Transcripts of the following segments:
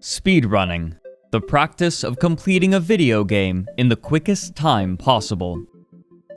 Speedrunning, the practice of completing a video game in the quickest time possible.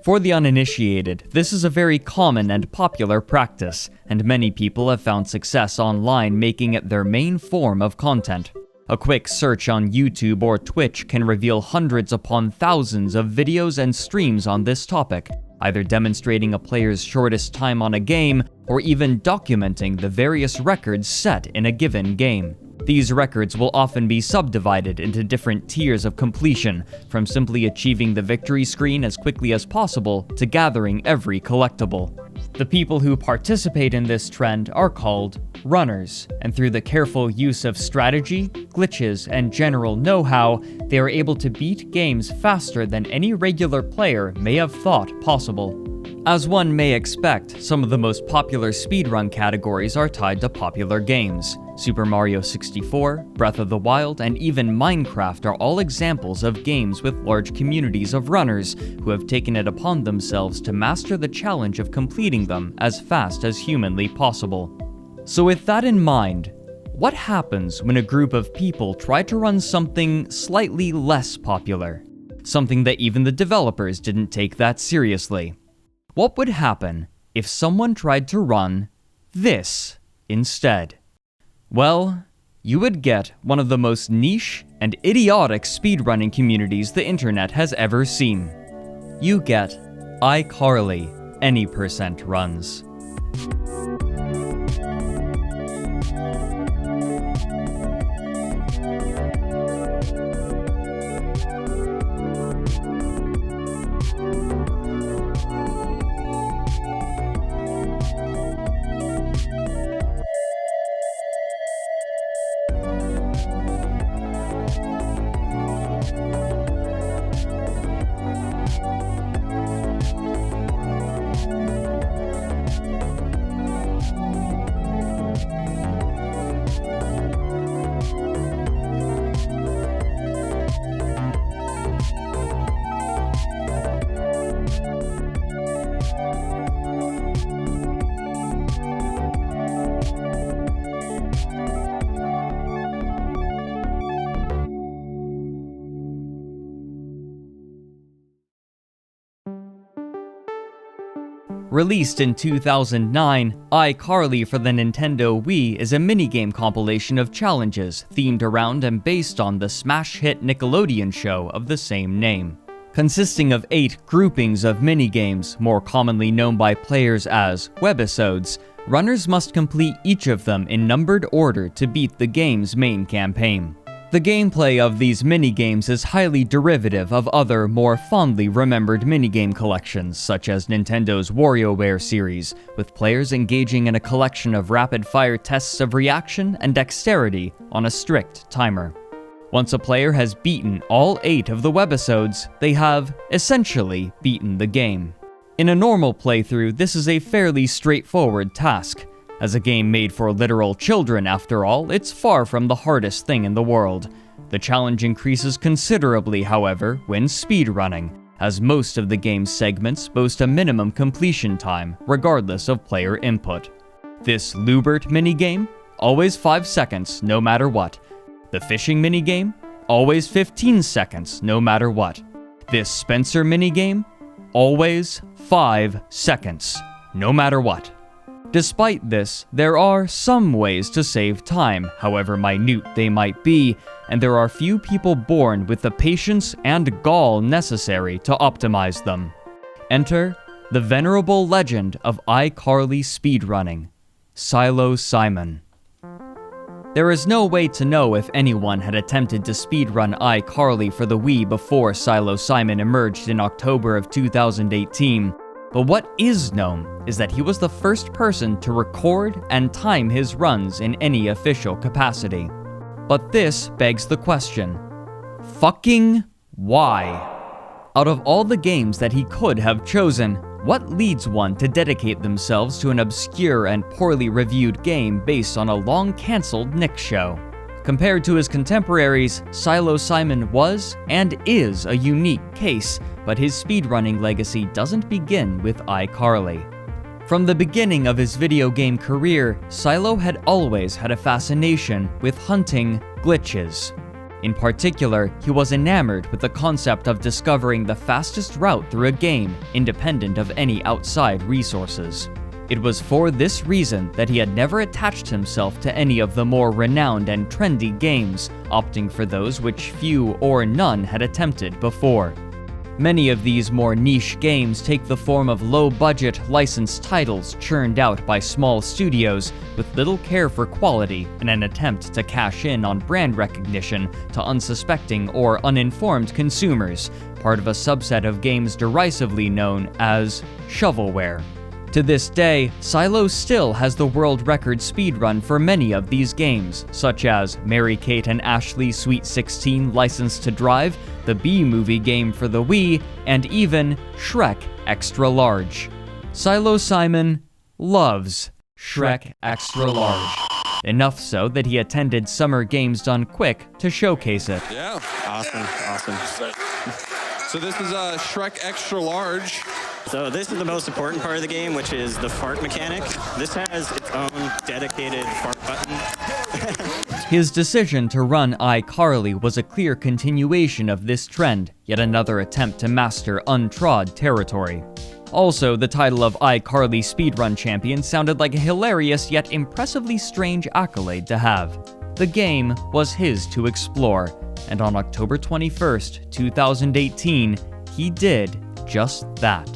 For the uninitiated, this is a very common and popular practice, and many people have found success online making it their main form of content. A quick search on YouTube or Twitch can reveal hundreds upon thousands of videos and streams on this topic, either demonstrating a player's shortest time on a game, or even documenting the various records set in a given game. These records will often be subdivided into different tiers of completion, from simply achieving the victory screen as quickly as possible to gathering every collectible. The people who participate in this trend are called runners, and through the careful use of strategy, glitches, and general know-how, they are able to beat games faster than any regular player may have thought possible. As one may expect, some of the most popular speedrun categories are tied to popular games. Super Mario 64, Breath of the Wild, and even Minecraft are all examples of games with large communities of runners who have taken it upon themselves to master the challenge of completing them as fast as humanly possible. So with that in mind, what happens when a group of people try to run something slightly less popular? Something that even the developers didn't take that seriously. What would happen if someone tried to run this instead? Well, you would get one of the most niche and idiotic speedrunning communities the internet has ever seen. You get iCarly any percent runs. Released in 2009, iCarly for the Nintendo Wii is a minigame compilation of challenges themed around and based on the smash hit Nickelodeon show of the same name. Consisting of 8 groupings of minigames, more commonly known by players as webisodes, runners must complete each of them in numbered order to beat the game's main campaign. The gameplay of these minigames is highly derivative of other, more fondly remembered minigame collections, such as Nintendo's WarioWare series, with players engaging in a collection of rapid-fire tests of reaction and dexterity on a strict timer. Once a player has beaten all 8 of the webisodes, they have, essentially, beaten the game. In a normal playthrough, this is a fairly straightforward task. As a game made for literal children, after all, it's far from the hardest thing in the world. The challenge increases considerably, however, when speedrunning, as most of the game's segments boast a minimum completion time, regardless of player input. This Lubert minigame? Always 5 seconds, no matter what. The fishing minigame? Always 15 seconds, no matter what. This Spencer minigame? Always 5 seconds, no matter what. Despite this, there are some ways to save time, however minute they might be, and there are few people born with the patience and gall necessary to optimize them. Enter the venerable legend of iCarly speedrunning, Silo Simon. There is no way to know if anyone had attempted to speedrun iCarly for the Wii before Silo Simon emerged in October of 2018, but what is known is that he was the first person to record and time his runs in any official capacity. But this begs the question, fucking why? Out of all the games that he could have chosen, what leads one to dedicate themselves to an obscure and poorly reviewed game based on a long-cancelled Nick show? Compared to his contemporaries, Silo Simon was and is a unique case, but his speedrunning legacy doesn't begin with iCarly. From the beginning of his video game career, Silo had always had a fascination with hunting glitches. In particular, he was enamored with the concept of discovering the fastest route through a game, independent of any outside resources. It was for this reason that he had never attached himself to any of the more renowned and trendy games, opting for those which few or none had attempted before. Many of these more niche games take the form of low-budget licensed titles churned out by small studios with little care for quality in an attempt to cash in on brand recognition to unsuspecting or uninformed consumers, part of a subset of games derisively known as shovelware. To this day, Silo still has the world record speedrun for many of these games, such as Mary-Kate and Ashley Sweet 16 Licensed to Drive, the B-movie game for the Wii, and even Shrek Extra Large. Silo Simon loves Shrek Extra Large. Enough so that he attended Summer Games Done Quick to showcase it. Yeah, awesome. So this is Shrek Extra Large. So this is the most important part of the game, which is the fart mechanic. This has its own dedicated fart button. His decision to run iCarly was a clear continuation of this trend, yet another attempt to master untrod territory. Also, the title of iCarly Speedrun Champion sounded like a hilarious yet impressively strange accolade to have. The game was his to explore, and on October 21st, 2018, he did just that.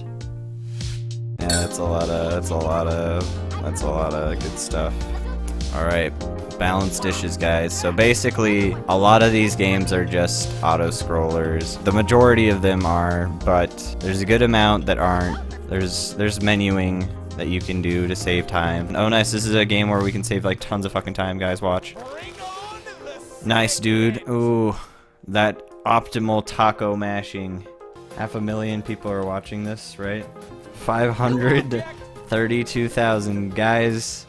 Yeah, that's a lot of good stuff. Alright, balance dishes, guys. So basically, a lot of these games are just auto-scrollers. The majority of them are, but there's a good amount that aren't. There's menuing that you can do to save time. Oh nice, this is a game where we can save like tons of fucking time, guys, watch. Nice, dude. Ooh, that optimal taco mashing. 500,000 people are watching this, right? 532,000 guys.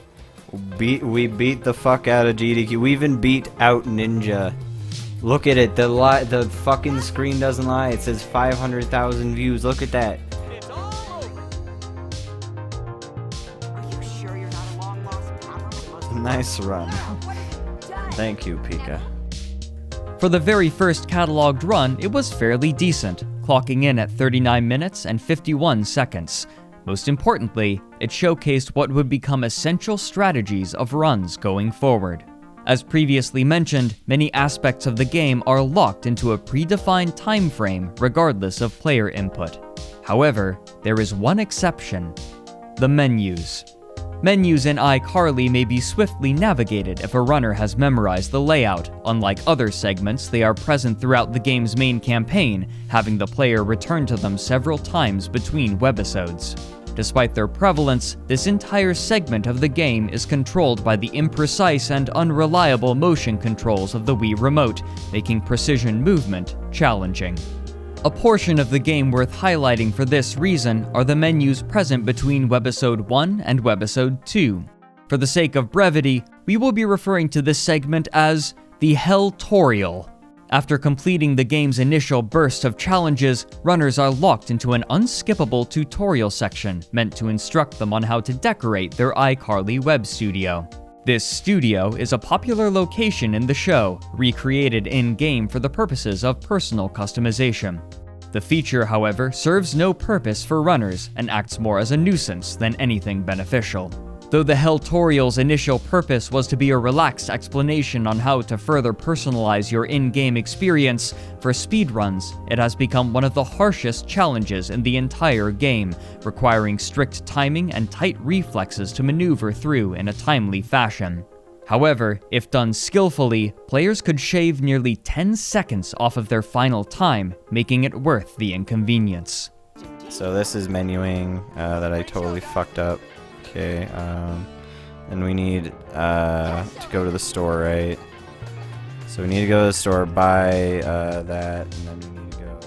We beat the fuck out of GDQ. We even beat out Ninja. Look at it. The fucking screen doesn't lie. It says 500,000 views. Look at that. Nice run. Thank you, Pika. For the very first cataloged run, it was fairly decent, clocking in at 39 minutes and 51 seconds. Most importantly, it showcased what would become essential strategies of runs going forward. As previously mentioned, many aspects of the game are locked into a predefined time frame regardless of player input. However, there is one exception: the menus. Menus in iCarly may be swiftly navigated if a runner has memorized the layout. Unlike other segments, they are present throughout the game's main campaign, having the player return to them several times between webisodes. Despite their prevalence, this entire segment of the game is controlled by the imprecise and unreliable motion controls of the Wii Remote, making precision movement challenging. A portion of the game worth highlighting for this reason are the menus present between Webisode 1 and Webisode 2. For the sake of brevity, we will be referring to this segment as the Hell-torial. After completing the game's initial burst of challenges, runners are locked into an unskippable tutorial section meant to instruct them on how to decorate their iCarly web studio. This studio is a popular location in the show, recreated in-game for the purposes of personal customization. The feature, however, serves no purpose for runners and acts more as a nuisance than anything beneficial. Though the Hell-torial's initial purpose was to be a relaxed explanation on how to further personalize your in-game experience, for speedruns, it has become one of the harshest challenges in the entire game, requiring strict timing and tight reflexes to maneuver through in a timely fashion. However, if done skillfully, players could shave nearly 10 seconds off of their final time, making it worth the inconvenience. So this is menuing that I totally fucked up. Okay, and we need to go to the store, right? So we need to go to the store, buy that, and then we need to go.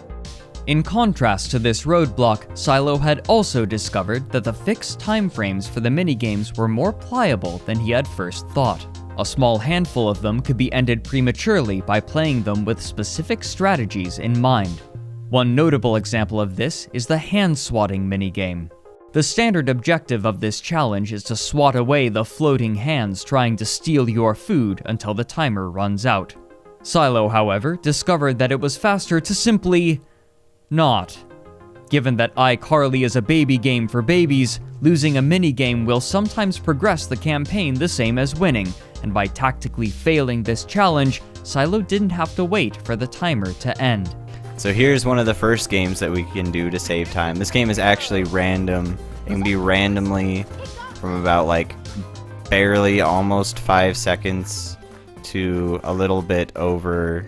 In contrast to this roadblock, Silo had also discovered that the fixed timeframes for the minigames were more pliable than he had first thought. A small handful of them could be ended prematurely by playing them with specific strategies in mind. One notable example of this is the hand-swatting minigame. The standard objective of this challenge is to swat away the floating hands trying to steal your food until the timer runs out. Silo, however, discovered that it was faster to simply not. Given that iCarly is a baby game for babies, losing a minigame will sometimes progress the campaign the same as winning, and by tactically failing this challenge, Silo didn't have to wait for the timer to end. So here's one of the first games that we can do to save time. This game is actually random. It can be randomly from about like barely almost 5 seconds to a little bit over,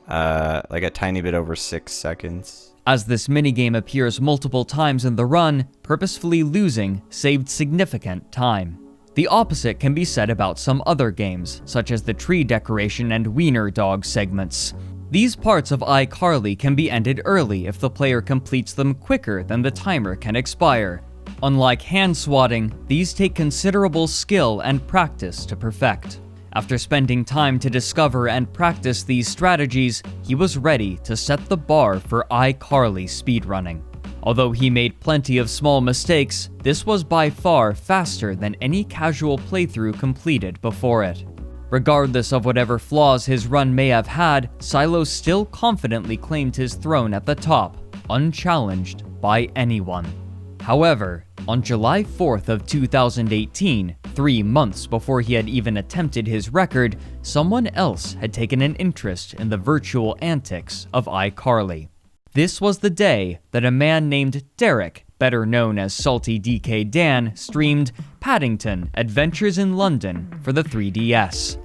like a tiny bit over 6 seconds. As this minigame appears multiple times in the run, purposefully losing saved significant time. The opposite can be said about some other games, such as the tree decoration and wiener dog segments. These parts of iCarly can be ended early if the player completes them quicker than the timer can expire. Unlike hand swatting, these take considerable skill and practice to perfect. After spending time to discover and practice these strategies, he was ready to set the bar for iCarly speedrunning. Although he made plenty of small mistakes, this was by far faster than any casual playthrough completed before it. Regardless of whatever flaws his run may have had, Silo still confidently claimed his throne at the top, unchallenged by anyone. However, on July 4th of 2018, 3 months before he had even attempted his record, someone else had taken an interest in the virtual antics of iCarly. This was the day that a man named Derek, better known as Saltydkdan, streamed Paddington Adventures in London for the 3DS.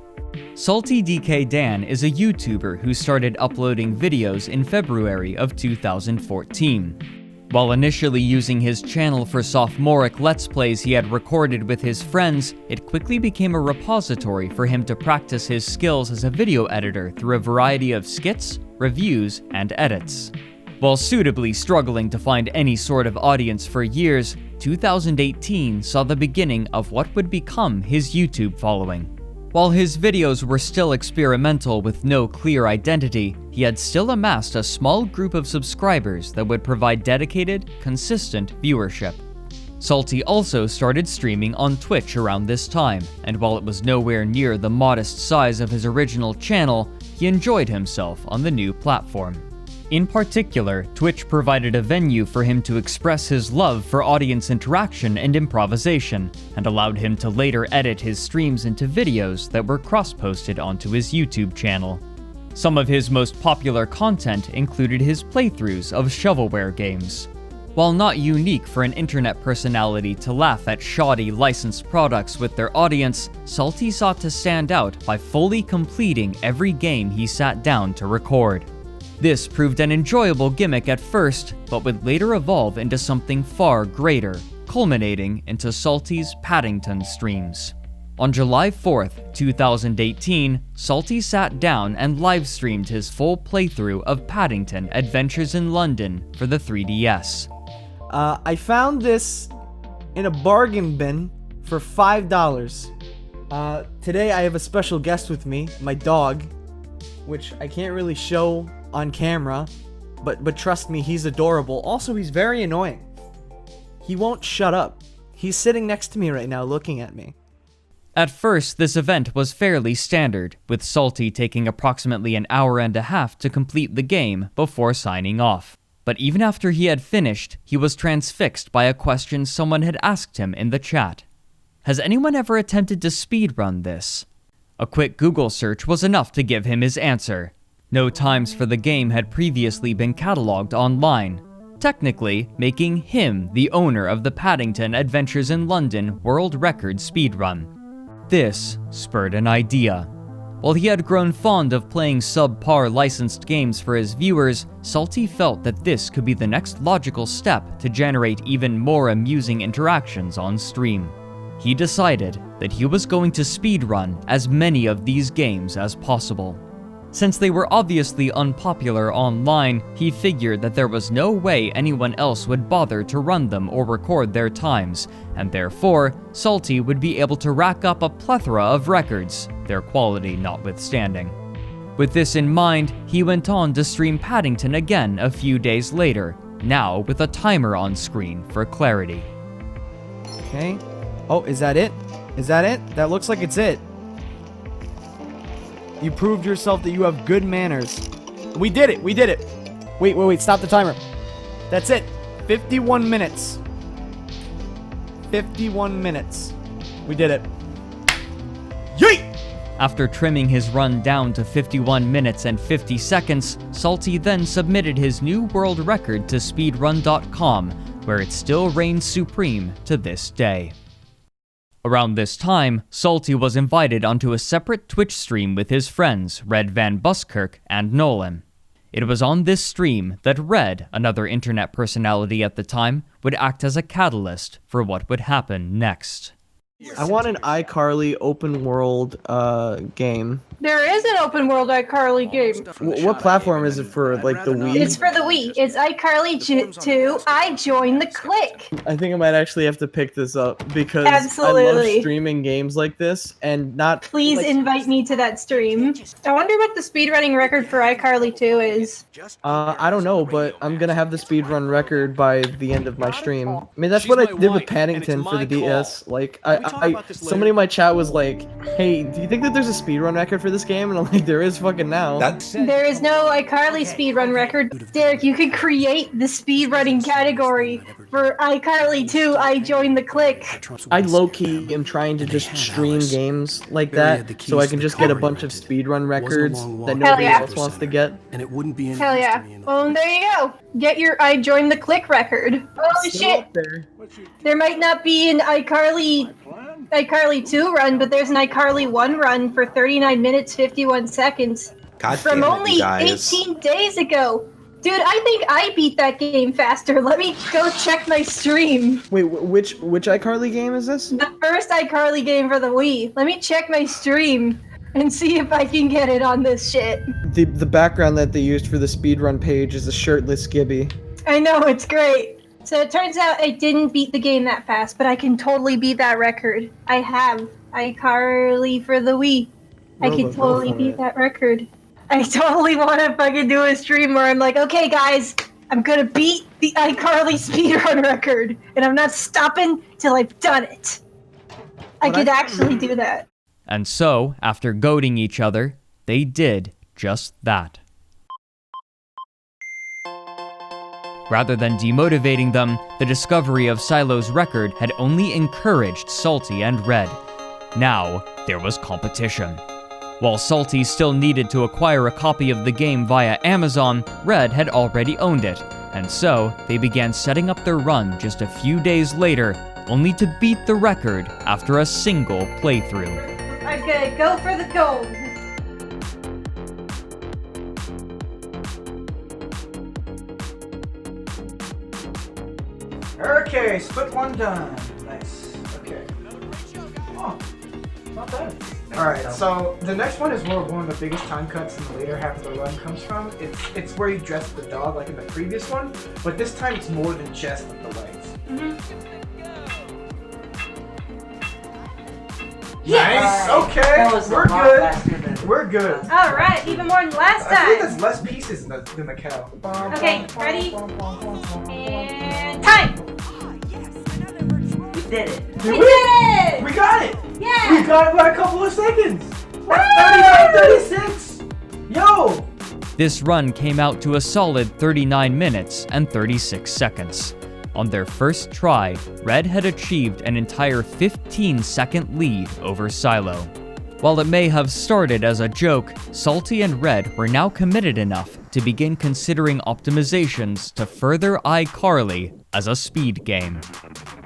Saltydkdan is a YouTuber who started uploading videos in February of 2014. While initially using his channel for sophomoric Let's Plays he had recorded with his friends, it quickly became a repository for him to practice his skills as a video editor through a variety of skits, reviews, and edits. While suitably struggling to find any sort of audience for years, 2018 saw the beginning of what would become his YouTube following. While his videos were still experimental with no clear identity, he had still amassed a small group of subscribers that would provide dedicated, consistent viewership. Salty also started streaming on Twitch around this time, and while it was nowhere near the modest size of his original channel, he enjoyed himself on the new platform. In particular, Twitch provided a venue for him to express his love for audience interaction and improvisation, and allowed him to later edit his streams into videos that were cross-posted onto his YouTube channel. Some of his most popular content included his playthroughs of shovelware games. While not unique for an internet personality to laugh at shoddy licensed products with their audience, Salty sought to stand out by fully completing every game he sat down to record. This proved an enjoyable gimmick at first, but would later evolve into something far greater, culminating into Salty's Paddington streams. On July 4th, 2018, Salty sat down and live-streamed his full playthrough of Paddington Adventures in London for the 3DS. I found this in a bargain bin for $5. Today I have a special guest with me, my dog, which I can't really show on camera, but trust me, he's adorable. Also, he's very annoying. He won't shut up. He's sitting next to me right now looking at me. At first, this event was fairly standard, with Salty taking approximately an hour and a half to complete the game before signing off. But even after he had finished, he was transfixed by a question someone had asked him in the chat. Has anyone ever attempted to speedrun this? A quick Google search was enough to give him his answer. No times for the game had previously been cataloged online, technically making him the owner of the Paddington Adventures in London world record speedrun. This spurred an idea. While he had grown fond of playing subpar licensed games for his viewers, Salty felt that this could be the next logical step to generate even more amusing interactions on stream. He decided that he was going to speedrun as many of these games as possible. Since they were obviously unpopular online, he figured that there was no way anyone else would bother to run them or record their times, and therefore, Salty would be able to rack up a plethora of records, their quality notwithstanding. With this in mind, he went on to stream Paddington again a few days later, now with a timer on screen for clarity. Okay. Oh, is that it? Is that it? That looks like it's it. You proved yourself that you have good manners. We did it. We did it. Wait. Stop the timer. That's it. 51 minutes. 51 minutes. We did it. Yeet! After trimming his run down to 51 minutes and 50 seconds, Salty then submitted his new world record to speedrun.com, where it still reigns supreme to this day. Around this time, Salty was invited onto a separate Twitch stream with his friends Red Van Buskirk and Nolan. It was on this stream that Red, another internet personality at the time, would act as a catalyst for what would happen next. I want an iCarly open world game. There is an open world iCarly game. What platform is it for? Like the Wii? It's for the Wii. It's iCarly 2. I joined the clique. I think I might actually have to pick this up because Absolutely. I love streaming games like this and not. Please invite me to that stream. I wonder what the speedrunning record for iCarly 2 is. I don't know, but I'm gonna have the speedrun record by the end of my stream. I mean, that's what I did with Paddington for the DS. Like, somebody in my chat was like, "Hey, do you think that there's a speedrun record for this game?" And I'm like, "There is fucking now." There is no iCarly speedrun record. Derek, you could create the speedrunning category for iCarly 2. I joined the clique. I low-key am trying to just stream games like that so I can just get a bunch of speedrun records that nobody else wants to get. Hell yeah. Well, there you go. Get your I joined the clique record. Oh shit. There might not be an iCarly 2 run, but there's an iCarly 1 run for 39 minutes 51 seconds from only 18 days ago. Dude, I think I beat that game faster. Let me go check my stream. Wait, which iCarly game is this? The first iCarly game for the Wii. Let me check my stream and see if I can get it on this shit. The background that they used for the speedrun page is a shirtless Gibby. I know, it's great. So it turns out I didn't beat the game that fast, but I can totally beat that record. I have iCarly for the Wii. I can totally beat that record. I totally want to fucking do a stream where I'm like, okay guys, I'm gonna beat the iCarly speedrun record, and I'm not stopping till I've done it. I could actually do that. And so, after goading each other, they did just that. Rather than demotivating them, the discovery of Silo's record had only encouraged Salty and Red. Now, there was competition. While Salty still needed to acquire a copy of the game via Amazon, Red had already owned it, and so they began setting up their run just a few days later, only to beat the record after a single playthrough. Okay, go for the gold. Okay, split one done. Nice. Okay. Oh, not bad. Alright, so the next one is where one of the biggest time cuts in the later half of the run comes from. It's where you dress the dog like in the previous one, but this time it's more than just the legs. Yes! Nice! Okay, we're good. We're good. Alright, even more than last I think time. there's less pieces than the cow. Okay, ready? And time! We did it. We did it! We got it! Yeah! We got it by a couple of seconds! 39-36! Yo! This run came out to a solid 39 minutes and 36 seconds. On their first try, Red had achieved an entire 15-second lead over Silo. While it may have started as a joke, Salty and Red were now committed enough to begin considering optimizations to further iCarly as a speed game.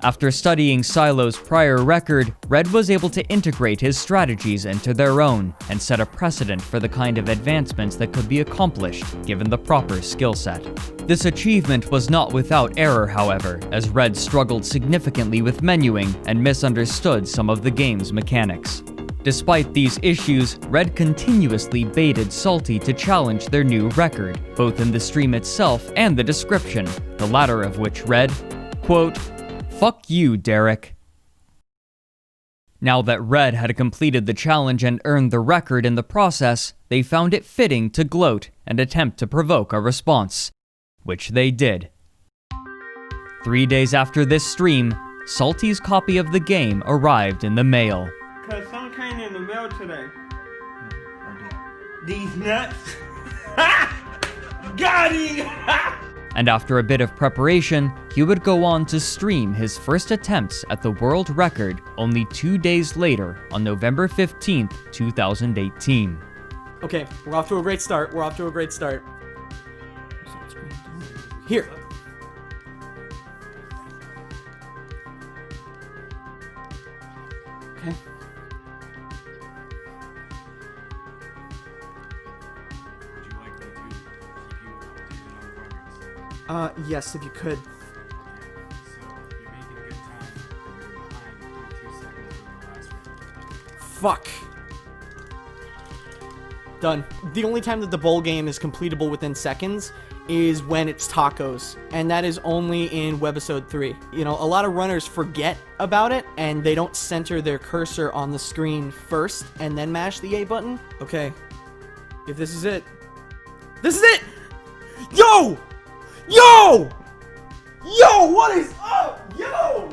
After studying Silo's prior record, Red was able to integrate his strategies into their own and set a precedent for the kind of advancements that could be accomplished given the proper skill set. This achievement was not without error, however, as Red struggled significantly with menuing and misunderstood some of the game's mechanics. Despite these issues, Red continuously baited Salty to challenge their new record, both in the stream itself and the description, the latter of which read, quote, "Fuck you, Derek." Now that Red had completed the challenge and earned the record in the process, they found it fitting to gloat and attempt to provoke a response, which they did. 3 days after this stream, Salty's copy of the game arrived in the mail. Cause some came in the mail today. These nuts. Got him! And after a bit of preparation, he would go on to stream his first attempts at the world record only 2 days later on November 15th, 2018. Okay, we're off to a great start. Here. Okay. Yes, if you could. Fuck. Done. The only time that the bowl game is completable within seconds is when it's tacos, and that is only in Webisode 3. You know, a lot of runners forget about it, and they don't center their cursor on the screen first, and then mash the A button. Okay. If this is it. This is it! Yo! Yo! Yo, what is up? Yo!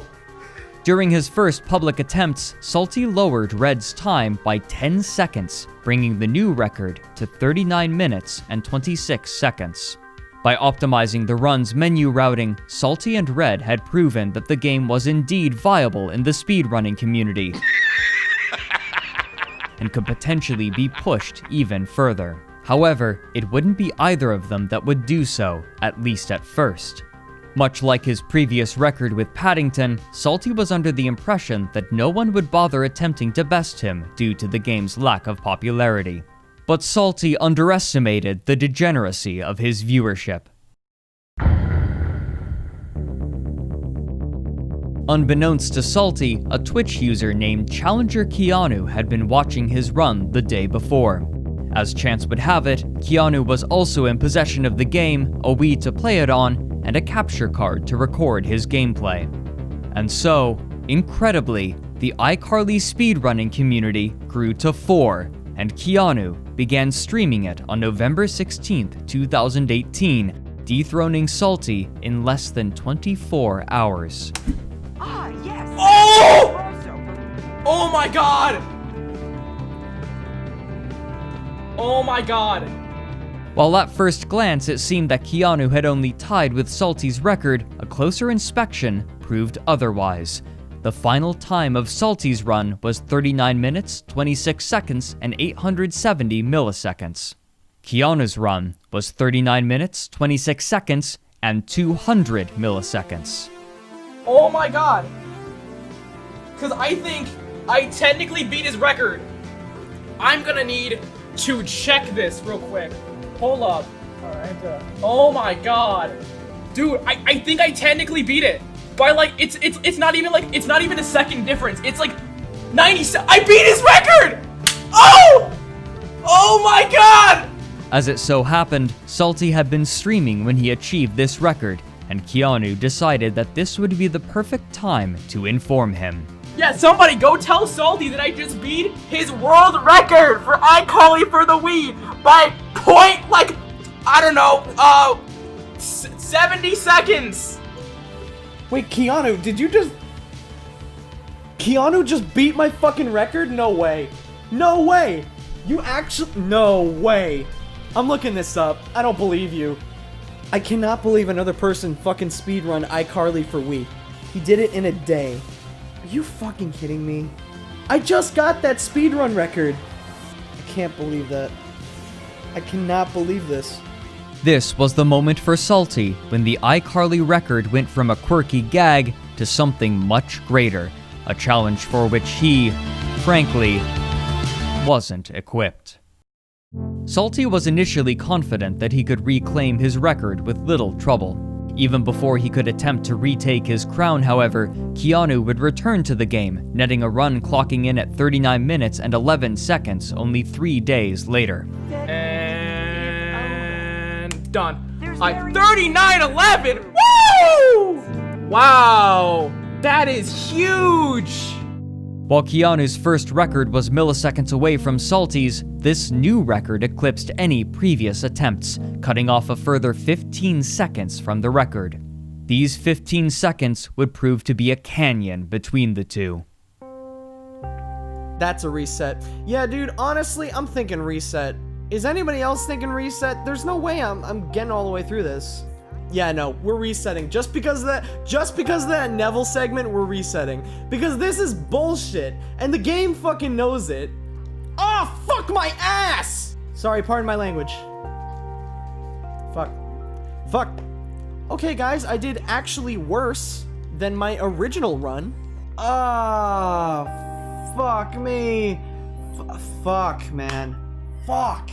During his first public attempts, Salty lowered Red's time by 10 seconds, bringing the new record to 39 minutes and 26 seconds. By optimizing the run's menu routing, Salty and Red had proven that the game was indeed viable in the speedrunning community and could potentially be pushed even further. However, it wouldn't be either of them that would do so, at least at first. Much like his previous record with Paddington, Salty was under the impression that no one would bother attempting to best him due to the game's lack of popularity. But Salty underestimated the degeneracy of his viewership. Unbeknownst to Salty, a Twitch user named Challenger Keanu had been watching his run the day before. As chance would have it, Keanu was also in possession of the game, a Wii to play it on, and a capture card to record his gameplay. And so, incredibly, the iCarly speedrunning community grew to 4, and Keanu began streaming it on November 16th, 2018, dethroning Salty in less than 24 hours. Ah, yes! Oh! Oh my god! Oh my god! While at first glance it seemed that Keanu had only tied with Salty's record, a closer inspection proved otherwise. The final time of Salty's run was 39 minutes, 26 seconds, and 870 milliseconds. Keanu's run was 39 minutes, 26 seconds, and 200 milliseconds. Oh my god! Cause I think I technically beat his record. I'm gonna need to check this real quick. Hold up. Alright. Oh my god. Dude, I think I technically beat it. By like it's not even a second difference. It's like 90 I beat his record! Oh! Oh my god! As it so happened, Salty had been streaming when he achieved this record, and Keanu decided that this would be the perfect time to inform him. Yeah, somebody go tell Salty that I just beat his world record for iCarly for the Wii by point, like, I don't know, 70 seconds. Wait, Keanu, did you just... Keanu just beat my fucking record? No way. No way. You actually... No way. I'm looking this up. I don't believe you. I cannot believe another person fucking speedrun iCarly for Wii. He did it in a day. Are you fucking kidding me? I just got that speedrun record. I can't believe that. I cannot believe this. This was the moment for Salty when the iCarly record went from a quirky gag to something much greater, a challenge for which he, frankly, wasn't equipped. Salty was initially confident that he could reclaim his record with little trouble. Even before he could attempt to retake his crown, however, Keanu would return to the game, netting a run clocking in at 39 minutes and 11 seconds only 3 days later. And done. 39:11. Woo! Wow, that is huge. While Keanu's first record was milliseconds away from Salty's, this new record eclipsed any previous attempts, cutting off a further 15 seconds from the record. These 15 seconds would prove to be a canyon between the two. That's a reset. Yeah, dude, honestly, I'm thinking reset. Is anybody else thinking reset? There's no way I'm getting all the way through this. Yeah, no, we're resetting. Just because of that Neville segment, we're resetting. Because this is bullshit, and the game fucking knows it. Oh, fuck my ass! Sorry, pardon my language. Fuck. Okay, guys, I did actually worse than my original run. Fuck me. Fuck, man. Fuck.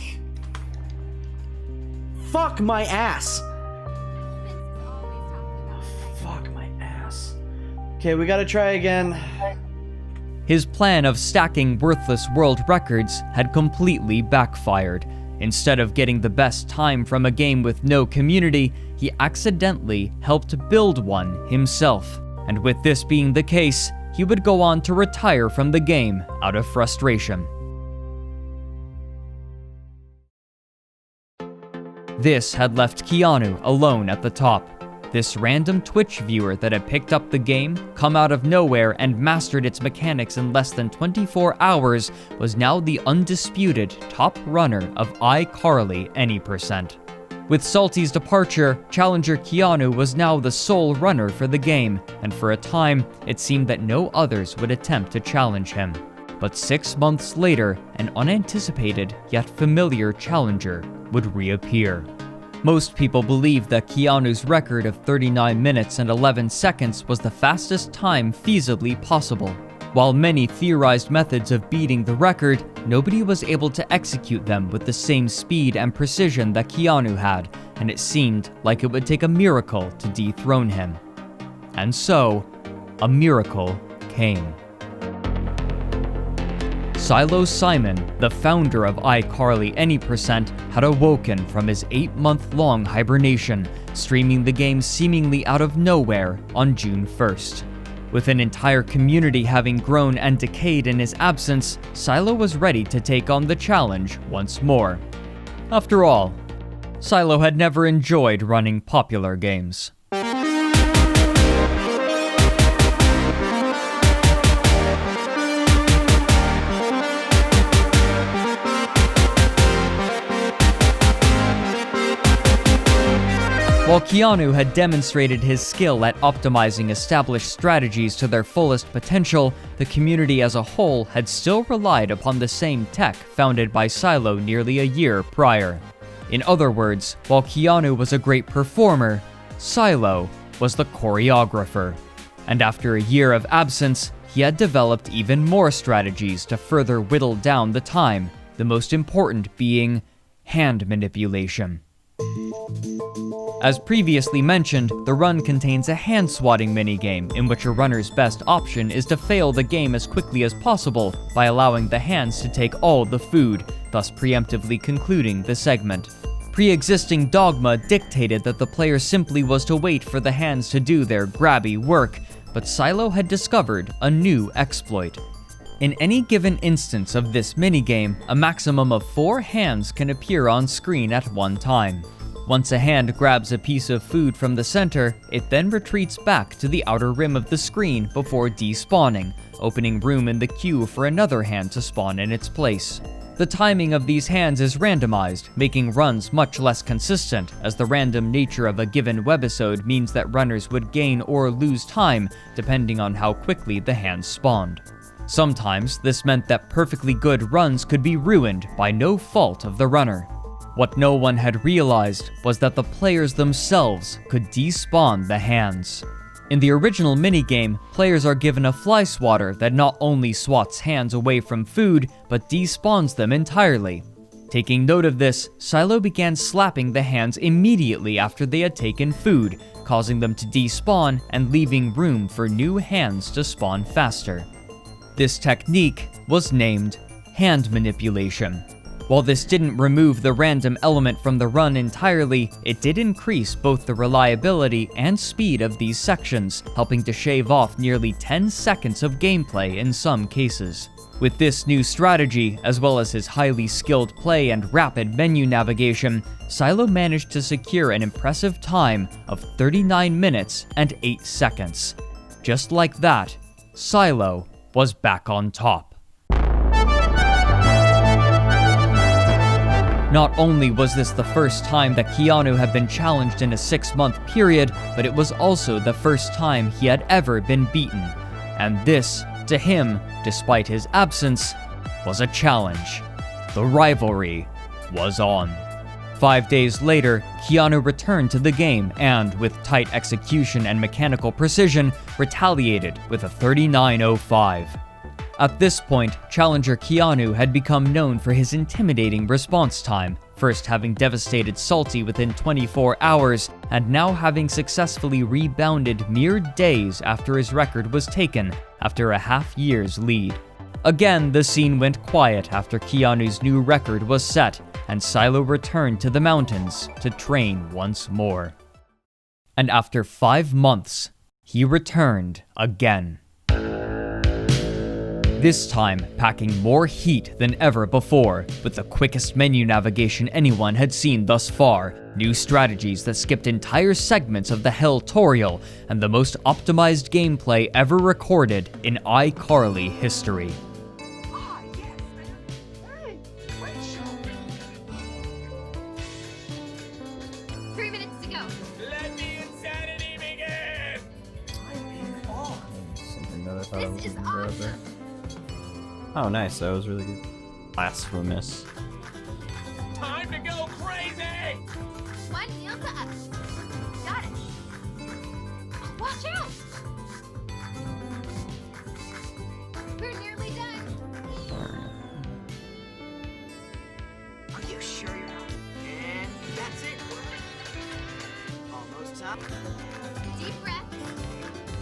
Fuck my ass. Fuck my ass. Okay, we gotta try again. His plan of stacking worthless world records had completely backfired. Instead of getting the best time from a game with no community, he accidentally helped build one himself. And with this being the case, he would go on to retire from the game out of frustration. This had left Keanu alone at the top. This random Twitch viewer that had picked up the game, come out of nowhere, and mastered its mechanics in less than 24 hours was now the undisputed top runner of iCarly any %. With Salty's departure, challenger Keanu was now the sole runner for the game, and for a time, it seemed that no others would attempt to challenge him. But 6 months later, an unanticipated yet familiar challenger would reappear. Most people believe that Keanu's record of 39 minutes and 11 seconds was the fastest time feasibly possible. While many theorized methods of beating the record, nobody was able to execute them with the same speed and precision that Keanu had, and it seemed like it would take a miracle to dethrone him. And so, a miracle came. Silo Simon, the founder of iCarly any %, had awoken from his 8-month-long hibernation, streaming the game seemingly out of nowhere on June 1st. With an entire community having grown and decayed in his absence, Silo was ready to take on the challenge once more. After all, Silo had never enjoyed running popular games. While Keanu had demonstrated his skill at optimizing established strategies to their fullest potential, the community as a whole had still relied upon the same tech founded by Silo nearly a year prior. In other words, while Keanu was a great performer, Silo was the choreographer. And after a year of absence, he had developed even more strategies to further whittle down the time, the most important being hand manipulation. As previously mentioned, the run contains a hand-swatting minigame in which a runner's best option is to fail the game as quickly as possible by allowing the hands to take all the food, thus preemptively concluding the segment. Pre-existing dogma dictated that the player simply was to wait for the hands to do their grabby work, but Silo had discovered a new exploit. In any given instance of this minigame, a maximum of 4 hands can appear on screen at one time. Once a hand grabs a piece of food from the center, it then retreats back to the outer rim of the screen before despawning, opening room in the queue for another hand to spawn in its place. The timing of these hands is randomized, making runs much less consistent, as the random nature of a given webisode means that runners would gain or lose time depending on how quickly the hands spawned. Sometimes, this meant that perfectly good runs could be ruined by no fault of the runner. What no one had realized was that the players themselves could despawn the hands. In the original minigame, players are given a fly swatter that not only swats hands away from food, but despawns them entirely. Taking note of this, Silo began slapping the hands immediately after they had taken food, causing them to despawn and leaving room for new hands to spawn faster. This technique was named hand manipulation. While this didn't remove the random element from the run entirely, it did increase both the reliability and speed of these sections, helping to shave off nearly 10 seconds of gameplay in some cases. With this new strategy, as well as his highly skilled play and rapid menu navigation, Silo managed to secure an impressive time of 39 minutes and 8 seconds. Just like that, Silo was back on top. Not only was this the first time that Keanu had been challenged in a 6-month period, but it was also the first time he had ever been beaten. And this, to him, despite his absence, was a challenge. The rivalry was on. 5 days later, Keanu returned to the game and, with tight execution and mechanical precision, retaliated with a 39:05. At this point, challenger Keanu had become known for his intimidating response time, first having devastated Salty within 24 hours, and now having successfully rebounded mere days after his record was taken, after a half-year's lead. Again, the scene went quiet after Keanu's new record was set, and Silo returned to the mountains to train once more. And after 5 months, he returned again. This time, packing more heat than ever before, with the quickest menu navigation anyone had seen thus far, new strategies that skipped entire segments of the Hell-torial, and the most optimized gameplay ever recorded in iCarly history. Ah, yes. Hey, great show. 3 minutes to go. Let the insanity begin. Something that I thought I was This is gonna grab there. awesome. Oh, nice. That was really good. Blasphemous. Time to go crazy. One wheel to up. Got it. Watch out! We're nearly done. Are you sure you're not? And that's it. Almost up. Deep breath.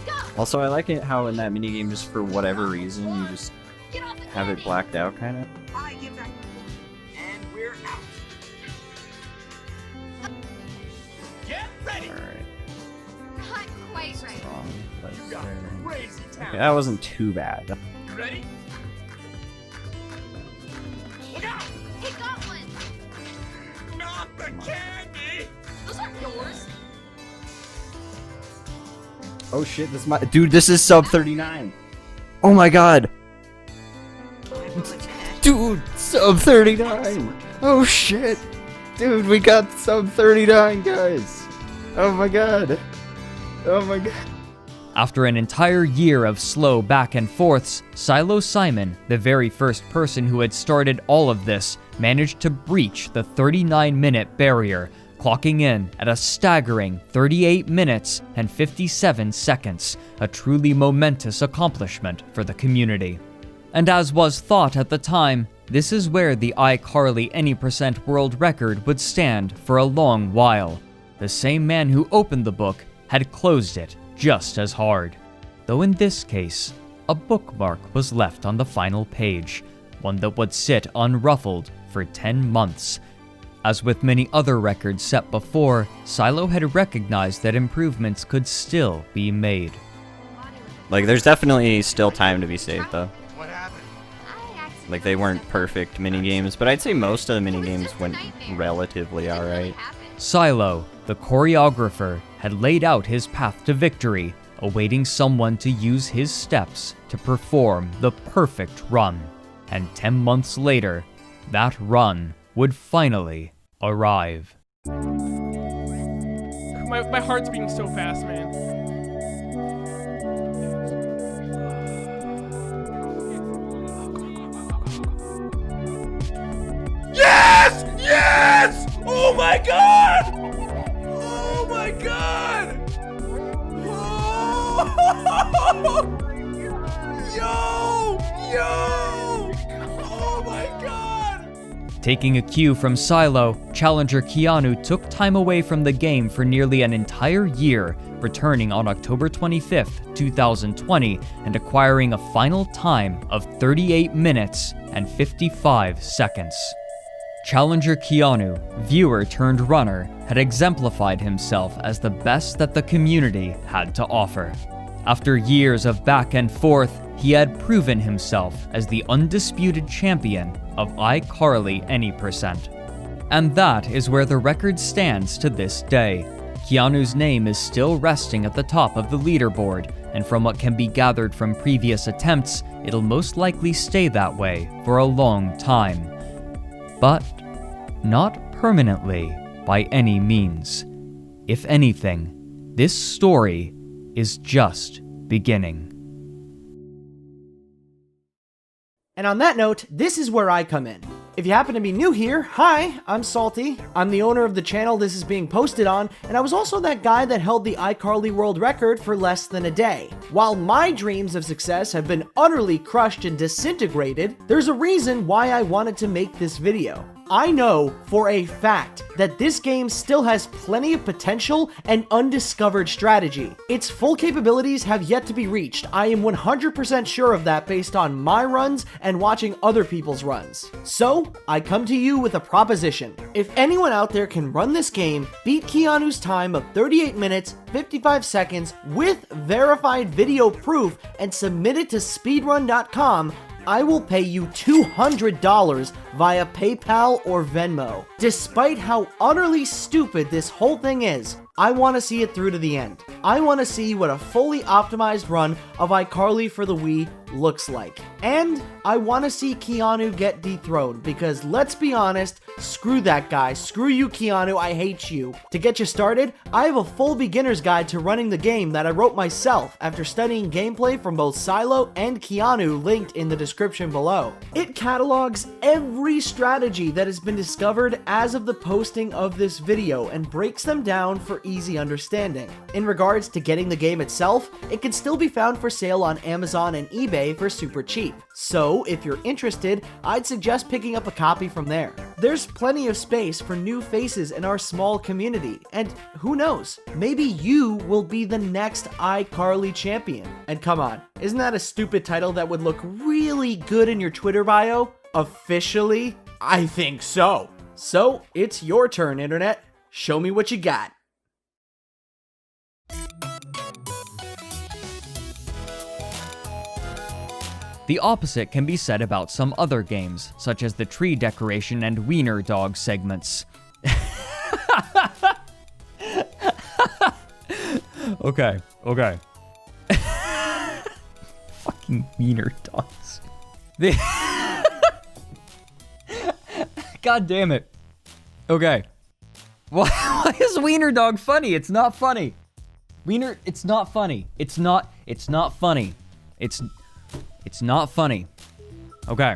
Go! Also, I like it how in that minigame, just for whatever reason, you just Get off the have it candy. blacked out, kind of. I give that. And we're out. Get ready. Alright. Not quite right. Wrong. Let's You got turn. crazy talent. Okay, that wasn't too bad. You ready? Look out! Hey, got one. Not the candy. Those aren't yours. Oh shit, this might. Dude, this is sub 39. Oh my god. Dude, sub 39. Oh shit. Dude, we got sub 39, guys. Oh my god. Oh my god. After an entire year of slow back and forths, Silo Simon, the very first person who had started all of this, managed to breach the 39-minute barrier, clocking in at a staggering 38 minutes and 57 seconds, a truly momentous accomplishment for the community. And as was thought at the time, this is where the iCarly Any Percent world record would stand for a long while. The same man who opened the book had closed it just as hard. Though in this case, a bookmark was left on the final page, one that would sit unruffled for 10 months. As with many other records set before, Silo had recognized that improvements could still be made. Like, there's definitely still time to be saved, though. What happened? Like, they weren't perfect minigames, but I'd say most of the minigames went relatively alright. Silo, the choreographer, had laid out his path to victory, awaiting someone to use his steps to perform the perfect run. And 10 months later, that run would finally arrive. My heart's beating so fast, man. Yes! Yes! Oh my god! Oh my god! Oh! Yo! Yo! Oh my god! Taking a cue from Silo, challenger Keanu took time away from the game for nearly an entire year, returning on October 25th, 2020, and acquiring a final time of 38 minutes and 55 seconds. Challenger Keanu, viewer turned runner, had exemplified himself as the best that the community had to offer. After years of back and forth, he had proven himself as the undisputed champion of iCarly any percent. And that is where the record stands to this day. Keanu's name is still resting at the top of the leaderboard, and from what can be gathered from previous attempts, it'll most likely stay that way for a long time. But not permanently by any means. If anything, this story is just beginning. And on that note, this is where I come in. If you happen to be new here, hi, I'm Salty. I'm the owner of the channel this is being posted on, and I was also that guy that held the iCarly world record for less than a day. While my dreams of success have been utterly crushed and disintegrated, there's a reason why I wanted to make this video. I know for a fact that this game still has plenty of potential and undiscovered strategy. Its full capabilities have yet to be reached. I am 100% sure of that based on my runs and watching other people's runs. So, I come to you with a proposition. If anyone out there can run this game, beat Keanu's time of 38 minutes, 55 seconds with verified video proof, and submit it to speedrun.com, I will pay you $200 via PayPal or Venmo. Despite how utterly stupid this whole thing is, I want to see it through to the end. I want to see what a fully optimized run of iCarly for the Wii looks like. And I want to see Keanu get dethroned, because let's be honest, screw that guy. Screw you, Keanu, I hate you. To get you started, I have a full beginner's guide to running the game that I wrote myself after studying gameplay from both Silo and Keanu, linked in the description below. It catalogs every strategy that has been discovered as of the posting of this video and breaks them down for easy understanding. In regards to getting the game itself, it can still be found for sale on Amazon and eBay for super cheap. So, if you're interested, I'd suggest picking up a copy from there. There's plenty of space for new faces in our small community, and who knows, maybe you will be the next iCarly champion. And come on, isn't that a stupid title that would look really good in your Twitter bio? Officially? I think so. So, it's your turn, Internet. Show me what you got. The opposite can be said about some other games, such as the tree decoration and wiener dog segments. Okay. Fucking wiener dogs. God damn it. Okay. Why is wiener dog funny? It's not funny. It's not funny. It's not funny. It's not funny. Okay.